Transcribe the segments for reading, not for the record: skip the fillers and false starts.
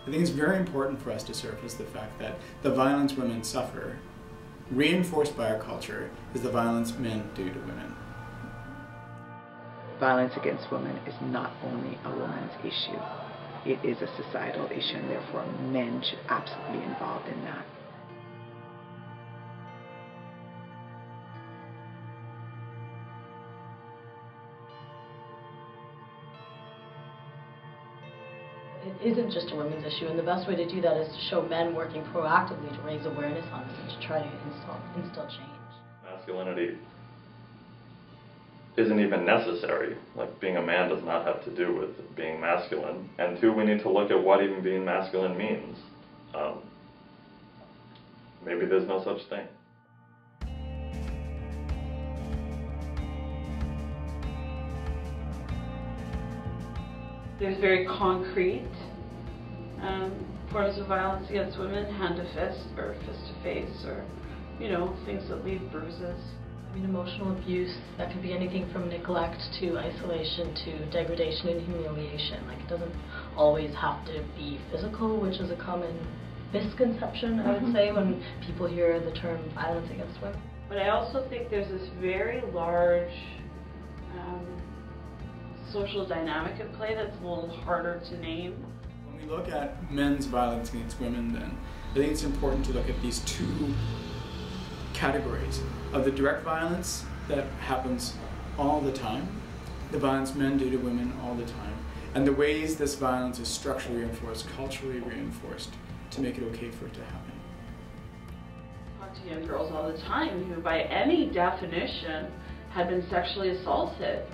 I think it's very important for us to surface the fact that the violence women suffer, reinforced by our culture, is the violence men do to women. Violence against women is not only a woman's issue. It is a societal issue, and therefore men should absolutely be involved in that. It isn't just a women's issue, and the best way to do that is to show men working proactively to raise awareness on this and to try to instill change. Masculinity isn't even necessary. Like, being a man does not have to do with being masculine. And two, we need to look at what even being masculine means. Maybe there's no such thing. There's very concrete forms of violence against women, hand to fist or fist to face, or, you know, things that leave bruises. I mean, emotional abuse, that could be anything from neglect to isolation to degradation and humiliation. Like, it doesn't always have to be physical, which is a common misconception, I would say, when people hear the term violence against women. But I also think there's this very large social dynamic at play that's a little harder to name. When we look at men's violence against women, then I think it's important to look at these two categories of the direct violence that happens all the time, the violence men do to women all the time, and the ways this violence is structurally reinforced, culturally reinforced, to make it okay for it to happen. I talk to young girls all the time who, by any definition, had been sexually assaulted.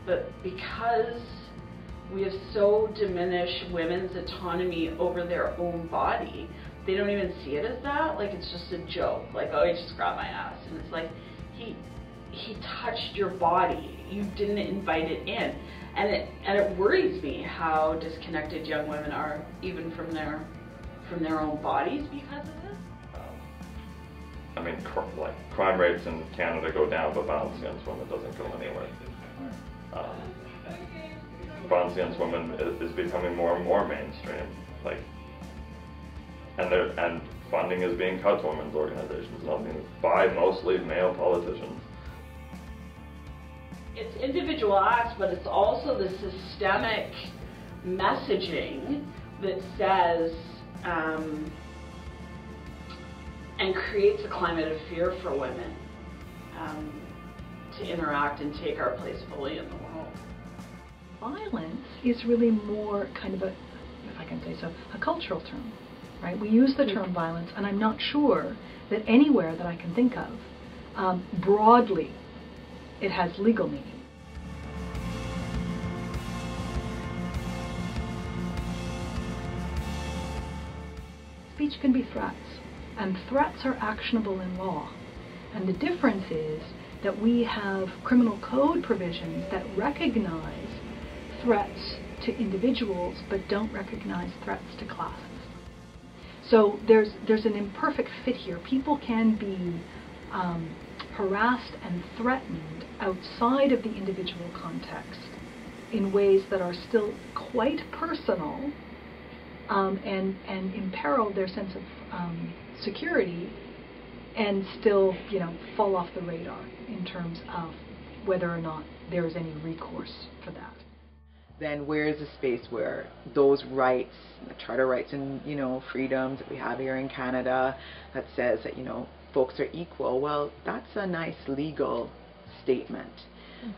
But because we have so diminished women's autonomy over their own body, they don't even see it as that. Like, it's just a joke. Like, oh, he just grabbed my ass. And it's like, he touched your body. You didn't invite it in. And it worries me how disconnected young women are, even from their own bodies, because of this. I mean, crime rates in Canada go down, but violence against women doesn't go anywhere. Violence against women is becoming more and more mainstream. Like, and funding is being cut to women's organizations, by mostly male politicians. It's individual acts, but it's also the systemic messaging that says and creates a climate of fear for women to interact and take our place fully in the world. Violence is really more kind of a, if I can say so, a cultural term, right? We use the term violence, and I'm not sure that anywhere that I can think of, broadly, it has legal meaning. Speech can be threats, and threats are actionable in law. And the difference is that we have criminal code provisions that recognize threats to individuals but don't recognize threats to classes. So there's an imperfect fit here. People can be harassed and threatened outside of the individual context in ways that are still quite personal and imperil their sense of security, and still, you know, fall off the radar in terms of whether or not there is any recourse for that. Then where is the space where those rights, the charter rights and, you know, freedoms that we have here in Canada that says that, you know, folks are equal? Well, that's a nice legal statement.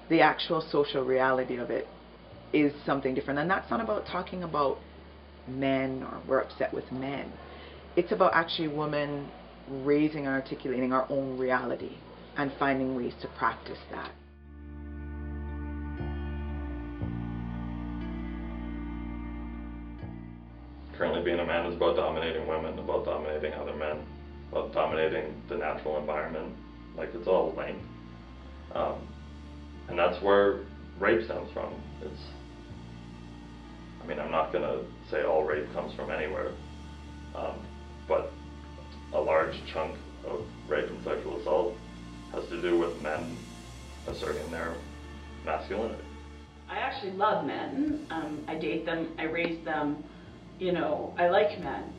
The actual social reality of it is something different. And that's not about talking about men or we're upset with men. It's about actually women raising and articulating our own reality and finding ways to practice that. Currently, being a man is about dominating women, about dominating other men, about dominating the natural environment. Like, it's all linked. And that's where rape stems from. I mean, I'm not going to say all rape comes from anywhere, but a large chunk of rape and sexual assault has to do with men asserting their masculinity. I actually love men. I date them, I raise them. you know, I like men.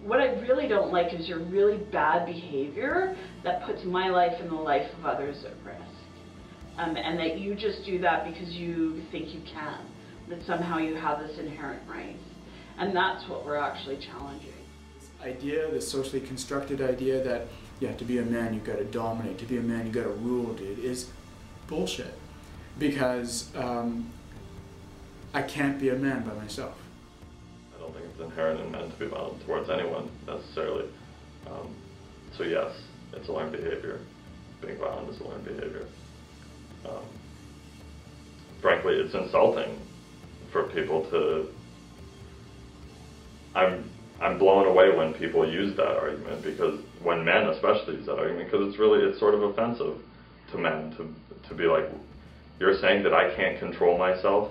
What I really don't like is your really bad behavior that puts my life and the life of others at risk. And that you just do that because you think you can, that somehow you have this inherent right. And that's what we're actually challenging. This idea, this socially constructed idea that, yeah, to be a man you've got to dominate, to be a man you've got to rule, dude, is bullshit. Because I can't be a man by myself. I don't think it's inherent in men to be violent towards anyone, necessarily. So yes, it's a learned behavior. Being violent is a learned behavior. Frankly, it's insulting for people to... I'm blown away when people use that argument, because when men especially use that argument, because it's sort of offensive to men to be like, you're saying that I can't control myself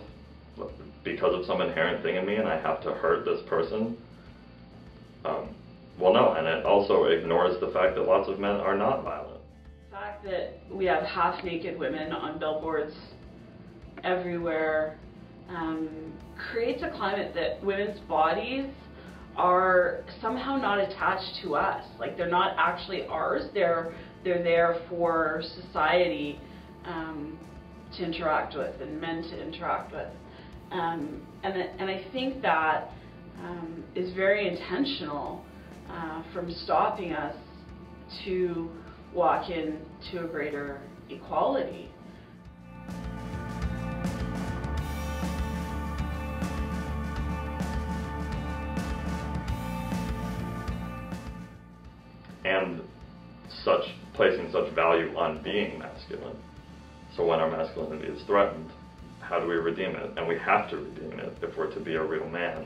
because of some inherent thing in me and I have to hurt this person? Well, no, and it also ignores the fact that lots of men are not violent. The fact that we have half-naked women on billboards everywhere creates a climate that women's bodies are somehow not attached to us. Like, they're not actually ours, they're there for society to interact with and men to interact with. And I think that is very intentional from stopping us to walk into a greater equality. And placing such value on being masculine. So when our masculinity is threatened, how do we redeem it? And we have to redeem it if we're to be a real man.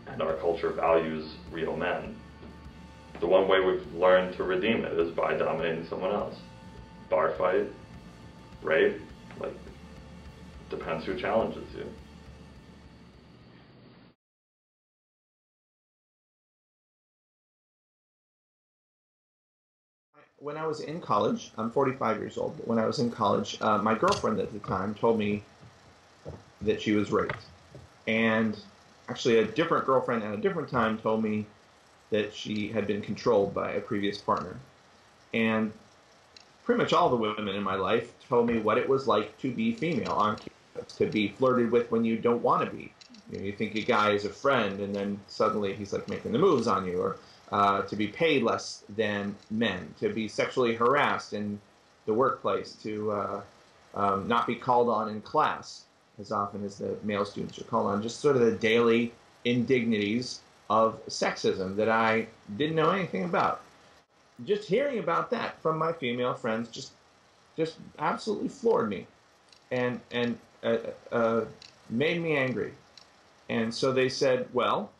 And our culture values real men. The one way we've learned to redeem it is by dominating someone else. Bar fight, rape, like, depends who challenges you. When I was in college, I'm 45 years old, but when I was in college, my girlfriend at the time told me that she was raped. And actually a different girlfriend at a different time told me that she had been controlled by a previous partner. And pretty much all the women in my life told me what it was like to be female on campus, to be flirted with when you don't want to be. You know, you think a guy is a friend, and then suddenly he's like making the moves on you, or to be paid less than men, to be sexually harassed in the workplace, to not be called on in class as often as the male students are called on. Just sort of the daily indignities of sexism that I didn't know anything about. Just hearing about that from my female friends just absolutely floored me and made me angry. And so they said, well,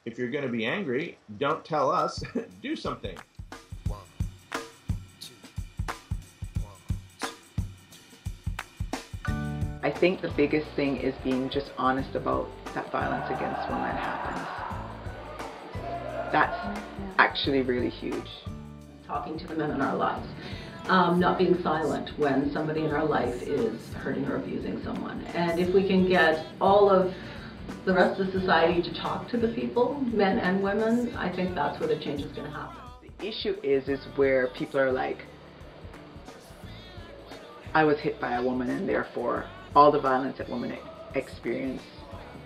if you're going to be angry, don't tell us, do something. I think the biggest thing is being just honest about that violence against women happens. That's actually really huge. Talking to the men in our lives. Not being silent when somebody in our life is hurting or abusing someone. And if we can get all of the rest of society to talk to the people, men and women, I think that's where the change is going to happen. The issue is where people are like, I was hit by a woman and therefore all the violence that women experience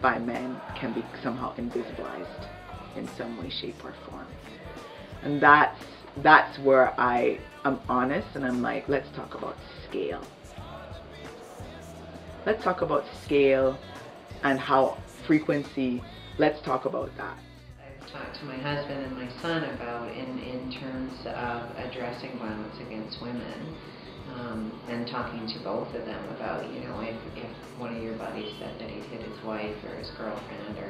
by men can be somehow invisibilized in some way, shape, or form. And that's where I am honest and I'm like, let's talk about scale. Let's talk about scale and how frequency, let's talk about that. I've talked to my husband and my son about in terms of addressing violence against women, and talking to both of them about, you know, if one of your buddies said that he'd hit his wife or his girlfriend, or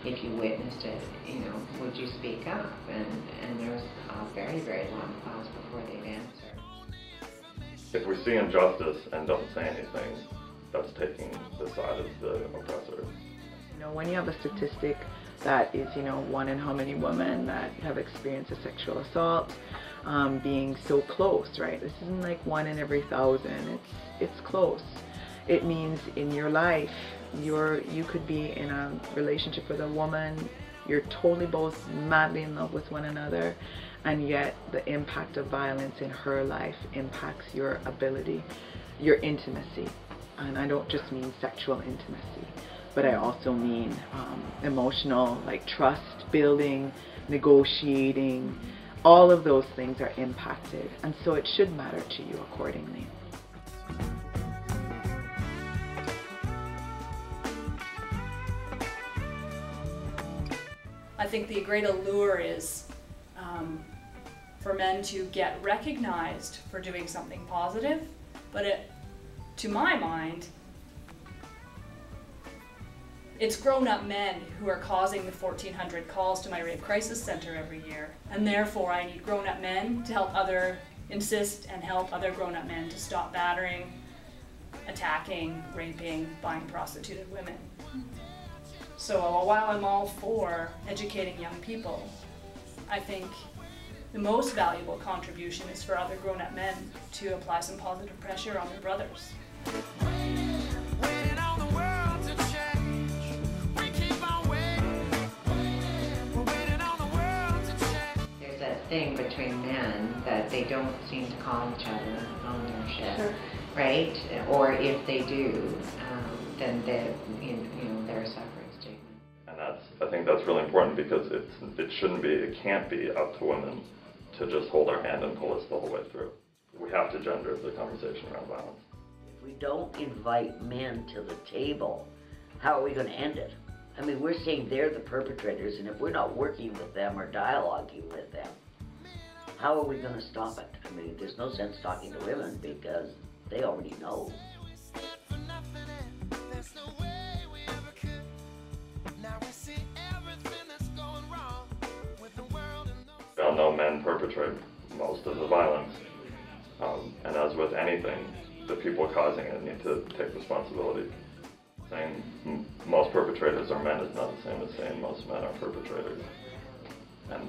if you witnessed it, you know, would you speak up? And there was a very, very long pause before they'd answer. If we see injustice and don't say anything, that's taking the side of the oppressor. You know, when you have a statistic that is, you know, 1 in how many women that have experienced a sexual assault, being so close, right? This isn't like 1 in every 1,000. It's close. It means in your life, you could be in a relationship with a woman, you're totally both madly in love with one another, and yet the impact of violence in her life impacts your ability, your intimacy. And I don't just mean sexual intimacy, but I also mean emotional, like trust building, negotiating. All of those things are impacted, and so it should matter to you accordingly. I think the great allure is for men to get recognized for doing something positive, but to my mind, it's grown-up men who are causing the 1,400 calls to my rape crisis center every year, and therefore I need grown-up men to help insist and help other grown-up men to stop battering, attacking, raping, buying prostituted women. So while I'm all for educating young people, I think the most valuable contribution is for other grown-up men to apply some positive pressure on their brothers. There's that thing between men that they don't seem to call each other on their shit, sure. Right? Or if they do, then they're a separate statement. And I think that's really important, because it can't be up to women to just hold our hand and pull us the whole way through. We have to gender the conversation around violence. If we don't invite men to the table, how are we going to end it? I mean, we're saying they're the perpetrators, and if we're not working with them or dialoguing with them, how are we going to stop it? I mean, there's no sense talking to women because they already know. We all know men perpetrate most of the violence, and as with anything, the people causing it need to take responsibility. Saying most perpetrators are men is not the same as saying most men are perpetrators. And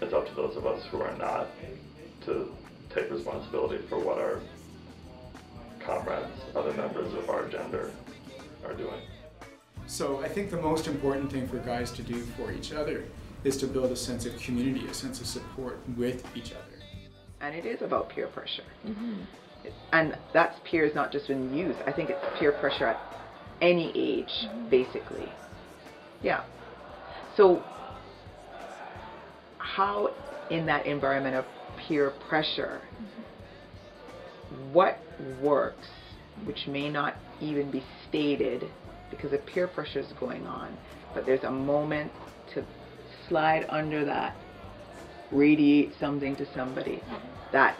it's up to those of us who are not to take responsibility for what our comrades, other members of our gender, are doing. So I think the most important thing for guys to do for each other is to build a sense of community, a sense of support with each other. And it is about peer pressure. Mm-hmm. And that's peers not just in youth. I think it's peer pressure at any age, mm-hmm. basically. Yeah. So how in that environment of peer pressure, mm-hmm. what works, which may not even be stated because the peer pressure is going on, but there's a moment to slide under that, radiate something to somebody, that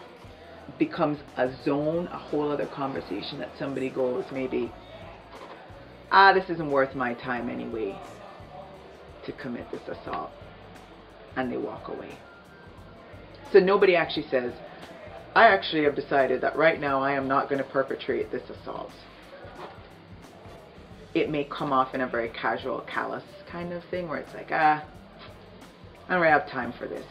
becomes a zone, a whole other conversation that somebody goes maybe, this isn't worth my time anyway to commit this assault, and they walk away. So nobody actually says, I actually have decided that right now I am not going to perpetrate this assault. It may come off in a very casual, callous kind of thing where it's like, I don't really have time for this.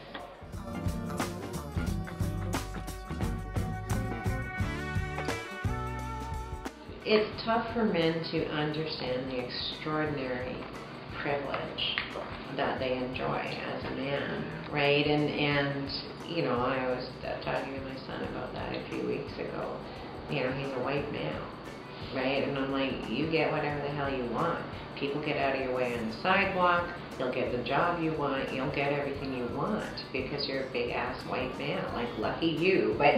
It's tough for men to understand the extraordinary privilege that they enjoy as a man, right? And you know, I was talking to my son about that a few weeks ago. You know, he's a white male, right? And I'm like, you get whatever the hell you want. People get out of your way on the sidewalk, you'll get the job you want, you'll get everything you want because you're a big ass white man. Like, lucky you, but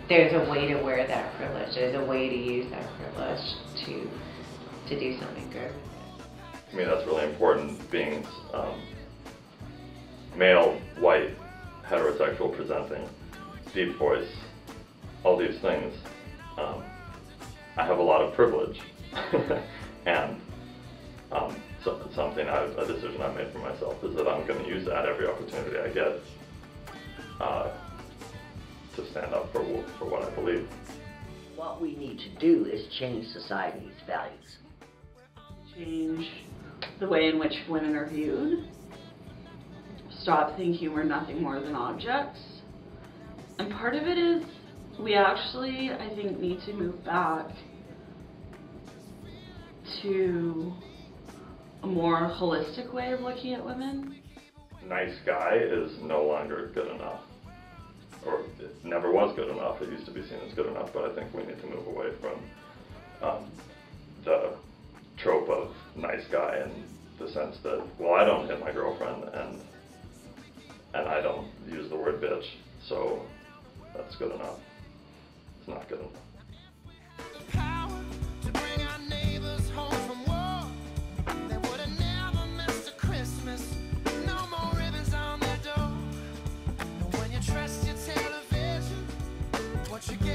there's a way to wear that privilege. There's a way to use that privilege to do something good. I mean, that's really important. Being male, white, heterosexual presenting, deep voice, all these things. I have a lot of privilege, and so a decision I've made for myself is that I'm going to use that every opportunity I get to stand up for what I believe. What we need to do is change society's values. Change the way in which women are viewed. Stop thinking we're nothing more than objects. And part of it is we actually, I think, need to move back to a more holistic way of looking at women? Nice guy is no longer good enough. Or it never was good enough. It used to be seen as good enough, but I think we need to move away from the trope of nice guy in the sense that, well, I don't hit my girlfriend and I don't use the word bitch, so that's good enough. It's not good enough. Trust your television, what you get.